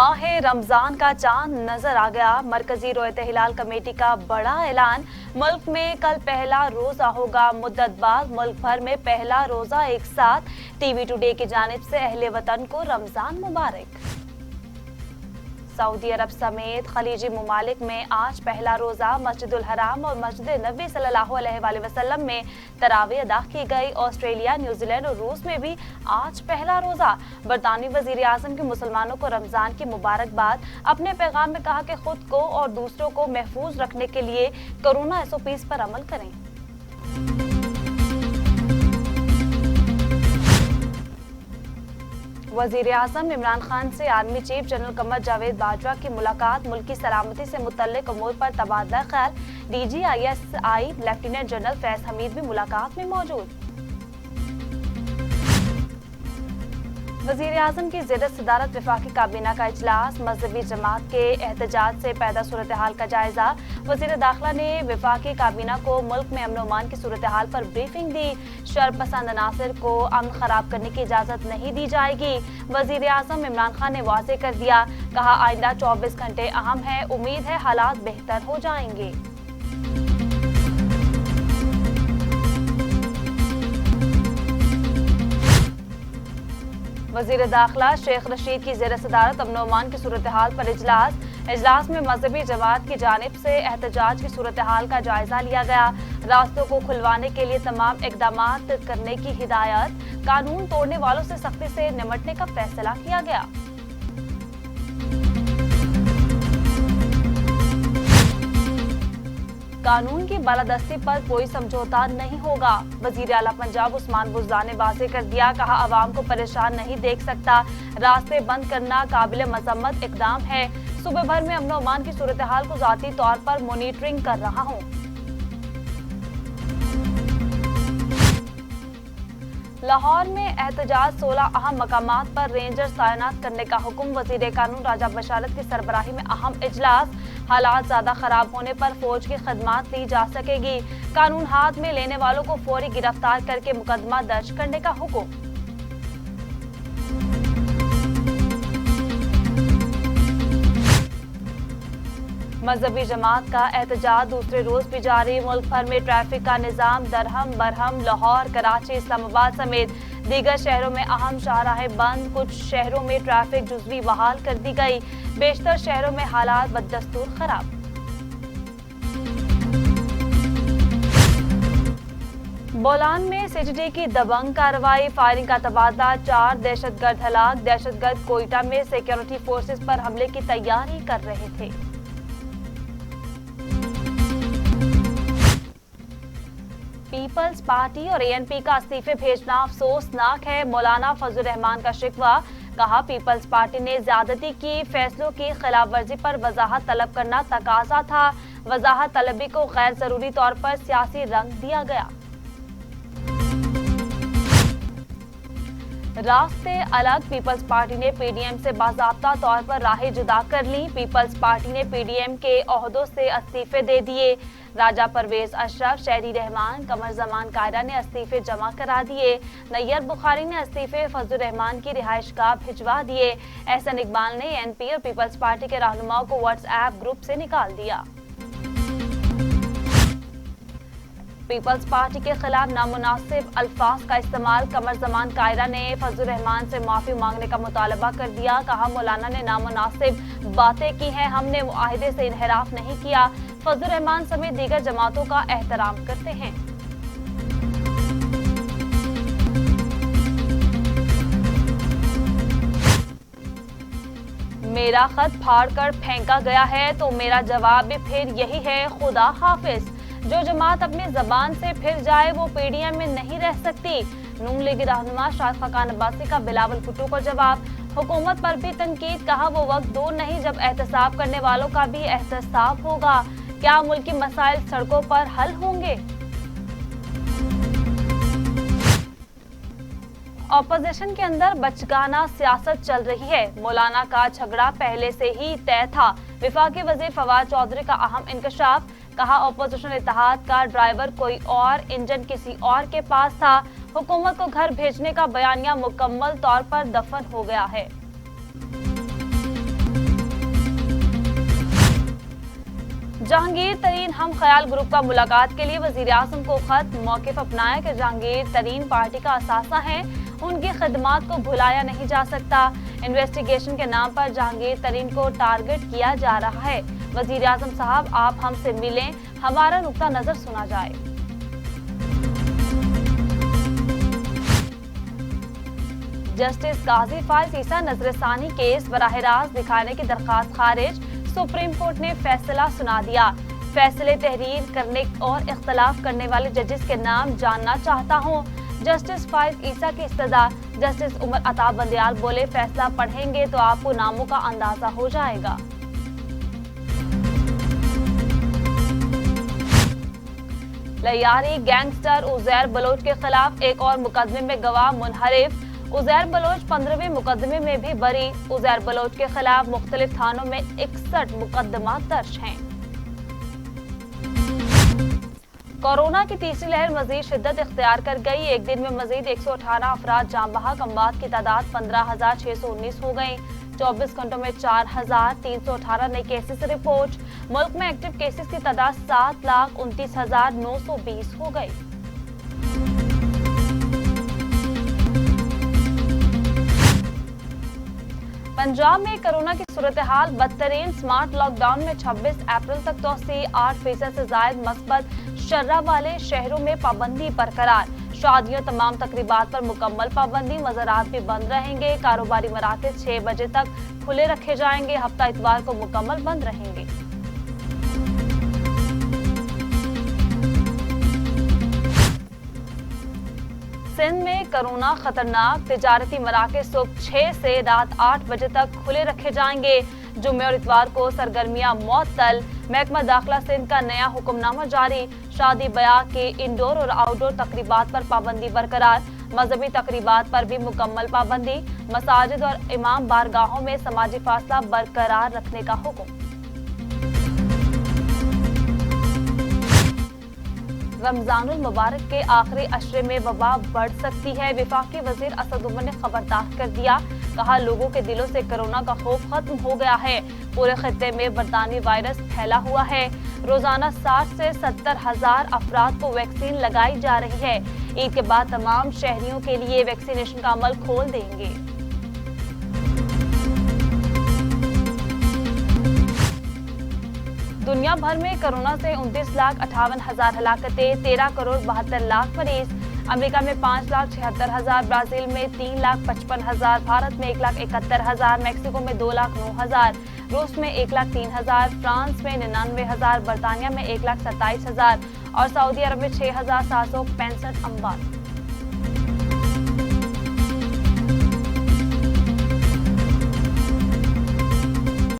माह रमजान का चांद नजर आ गया। मरकजी रोयत हिलाल कमेटी का बड़ा ऐलान। मुल्क में कल पहला रोजा होगा। मुद्दत बाद मुल्क भर में पहला रोजा एक साथ। टीवी टुडे की जानिब से अहले वतन को रमजान मुबारक। सऊदी अरब समेत खलीजी मुमालिक में आज पहला रोजा मस्जिदुल हराम और मस्जिद नबी सल्लल्लाहु अलैहि वसल्लम में तरावी अदा की गई। ऑस्ट्रेलिया, न्यूजीलैंड और रूस में भी आज पहला रोजा। बरतानवी वजीर आजम के मुसलमानों को रमजान की मुबारकबाद। अपने पैगाम में कहा कि खुद को और दूसरों को महफूज रखने के लिए कोरोना SOPs पर अमल करें। वजीर आजम इमरान खान से army chief general Qamar Javed Bajwa की मुलाकात। मुल्क की सलामती से मुतल्लिक अमूर पर तबादला ख्याल। DGISI lieutenant general Faiz Hamid भी मुलाकात में मौजूद। वजीर आजम की ज़ेर सदारत वफाकी काबीना का इजलास। मजहबी जमात के एहतजाज से पैदा सूरत हाल का जायजा। वजीर दाखिला ने वफाकी काबीना को मुल्क में अमन अमान की सूरत हाल पर ब्रीफिंग दी। शरपसंद अनासर को अमन खराब करने की इजाजत नहीं दी जाएगी। वजीर आजम इमरान खान ने वाज़ेह कर दिया। कहा आइंदा 24 घंटे अहम है। उम्मीद है हालात बेहतर हो जाएंगे। वजीर दाखिला शेख रशीद की ज़ेर सदारत अमन अमान की सूरत हाल पर इजलास में मजहबी जमात की जानिब से एहतजाज की सूरत हाल का जायजा लिया गया। रास्तों को खुलवाने के लिए तमाम इकदाम करने की हिदायत। कानून तोड़ने वालों से सख्ती से निपटने का फैसला किया गया। कानून की बालादस्ती पर कोई समझौता नहीं होगा। वजीर आला पंजाब उस्मान बुज़दार ने वाज़ेह कर दिया। कहा अवाम को परेशान नहीं देख सकता। रास्ते बंद करना काबिल मजम्मत इकदाम है। सूबे भर में अमन अमान की सूरत हाल को ज़ाती तौर पर मॉनिटरिंग कर रहा हूँ। लाहौर में एहतजाज। 16 अहम मकामात पर रेंजर्स तैनात करने का हुक्म। वजीर कानून राजा बशारत की सरबराही में अहम इजलास। हालात ज्यादा खराब होने पर फौज की खदमात ली जा सकेगी। कानून हाथ में लेने वालों को फौरी गिरफ्तार करके मुकदमा दर्ज करने का हुक्म। मजहबी जमात का एहतजाज दूसरे रोज भी जारी। मुल्क भर में ट्रैफिक का निजाम दरहम बरहम। लाहौर, कराची, इस्लामाबाद समेत दीगर शहरों में अहम शाहराहें बंद। कुछ शहरों में ट्रैफिक जुज़वी बहाल कर दी गई। बेशतर शहरों में हालात बदस्तूर खराब। बोलान में CTT की दबंग कार्रवाई। फायरिंग का तबादला। 4 दहशतगर्द हलाक। दहशतगर्द कोयटा में सिक्योरिटी फोर्सेस पर हमले की तैयारी कर रहे थे। पीपल्स पार्टी और ANP का इस्तीफे भेजना अफसोसनाक है। मौलाना फजलुर रहमान का शिकवा। कहा पीपल्स पार्टी ने ज्यादती की फैसलों की खिलाफ वर्जी पर वजाहत तलब करना तकाजा था। वजाहत तलबी को गैर जरूरी तौर पर सियासी रंग दिया गया। रास्ते अलग। पीपल्स पार्टी ने PDM से बाज़ाब्ता तौर पर राहें जुदा कर ली। पीपल्स पार्टी ने PDM के ओहदों से इस्तीफे दे दिए। राजा परवेज अशरफ, शहरी रहमान, कमर जमान कायरा ने इस्तीफे जमा करा दिए। नैयर बुखारी ने इस्तीफे फजलुर रहमान की रिहाइशगाह भिजवा दिए। एहसन इकबाल ने ANP और पीपल्स पार्टी के रहनुमाओं को WhatsApp ग्रुप से निकाल दिया। पीपल्स पार्टी के खिलाफ नामुनासिब अल्फाज का इस्तेमाल। कमर जमान कायरा ने फजलुर रहमान से माफी मांगने का मुतालबा कर दिया। कहा मौलाना ने नामुनासिब बातें की हैं। हमने मुआहिदे से इनहराफ नहीं किया। फजलुर रहमान समेत दीगर जमातों का एहतराम करते हैं। मेरा खत फाड़ कर फेंका गया है तो मेरा जवाब भी फिर यही है, खुदा हाफिज। जो जमात अपनी जबान से फिर जाए वो PDM में नहीं रह सकती। नून लीग रहनुमा शाइख खाकान अब्बासी का बिलावल भुट्टो को जवाब। हुकूमत पर भी तनकीद। कहा वो वक्त दूर नहीं जब एहतसाब करने वालों का भी एहतसाब होगा। क्या मुल्की मसाइल सड़कों पर हल होंगे? ऑपोजिशन के अंदर बचगाना सियासत चल रही है। मौलाना का झगड़ा पहले से ही तय था। वफाकी वजीर फवाद चौधरी का अहम इंकशाफ। कहा ऑपोजिशन इत्तेहाद का ड्राइवर कोई और, इंजन किसी और के पास था। हुकूमत को घर भेजने का बयानिया मुकम्मल तौर पर दफन हो गया है। जहांगीर तरीन हम ख्याल ग्रुप का मुलाकात के लिए वजीर आजम को खत, मौक़िफ़ अपनाया कि जहांगीर तरीन पार्टी का असासा है, उनकी खिदमात को भुलाया नहीं जा सकता। इन्वेस्टिगेशन के नाम पर जहांगीर तरीन को टारगेट किया जा रहा है। वजीर आजम साहब, आप हमसे मिलें, हमारा नुक्ता नजर सुना जाए। जस्टिस गाजी फाइज ईसा नजरसानी केस बराह रास्त दिखाने की दरखास्त खारिज। सुप्रीम कोर्ट ने फैसला सुना दिया। फैसले तहरीर करने और इख्तलाफ करने वाले जजेस के नाम जानना चाहता हूँ। जस्टिस फाइज ईसा की इस्तदा। जस्टिस उमर अता बंदियाल बोले, फैसला पढ़ेंगे तो आपको नामों का अंदाजा हो जाएगा। लयारी गैंगस्टर उजैर बलोच के खिलाफ एक और मुकदमे में गवाह मुनहरिफ। उजैर बलोच 15वें मुकदमे में भी बरी। उजैर बलोच के खिलाफ मुख्तलिफ थानों में 61 मुकदमा दर्ज हैं। कोरोना की तीसरी लहर मजीद शिद्दत इख्तियार कर गई। एक दिन में मजीद 118 अफराद जाँ बहक, अमवात की तादाद 15,619 हो गई। 24 घंटों में 4,318 नए केसेस रिपोर्ट। मुल्क में एक्टिव केसेस की तादाद 7,29,920 हो गई। पंजाब में कोरोना की सूरत हाल बदतरीन। स्मार्ट लॉकडाउन में 26 अप्रैल तक तोसी। 8% से जायद मस्बत शर्रा वाले शहरों में पाबंदी बरकरार। शादियों तमाम तकरीबात पर मुकम्मल पाबंदी। मज़ारात भी बंद रहेंगे। कारोबारी मराकज़ 6 बजे तक खुले रखे जाएंगे। हफ्ता इतवार को मुकम्मल बंद रहेंगे। सिंध में कोरोना खतरनाक। तिजारती मराकज़ सुबह 6 से रात 8 बजे तक खुले रखे जाएंगे। जुम्मे और इतवार को सरगर्मियां मुअत्तल। महकमा दाखिला सिंध का नया हुक्मनामा जारी। शादी ब्याह के इंडोर और आउटडोर तकरीबात पर पाबंदी बरकरार। मजहबी तकरीबात पर भी मुकम्मल पाबंदी। मसाजिद और इमाम बारगाहों में समाजी फासला बरकरार रखने का हुक्म। रमजानुल मुबारक के आखिरी अशरे में वबा बढ़ सकती है। वफाकी वजीर असद उमर ने खबरदार कर दिया। कहा, लोगों के दिलों से कोरोना का खौफ खत्म हो गया है। पूरे खित्ते में बरतानी वायरस फैला हुआ है। रोजाना 60 से 70 हजार अफराद को वैक्सीन लगाई जा रही है। ईद के बाद तमाम शहरियों के लिए वैक्सीनेशन का अमल खोल देंगे। दुनिया भर में कोरोना से 29,58,000 हलाकतें, 13,72,00,000 मरीज। अमेरिका में 5,76,000, ब्राजील में 3,55,000, भारत में 1,71,000, मैक्सिको में 2,09,000, रूस में 1,03,000, फ्रांस में 99,000, बरतानिया में 1,27,000 और सऊदी अरब में 6,765 अमवात।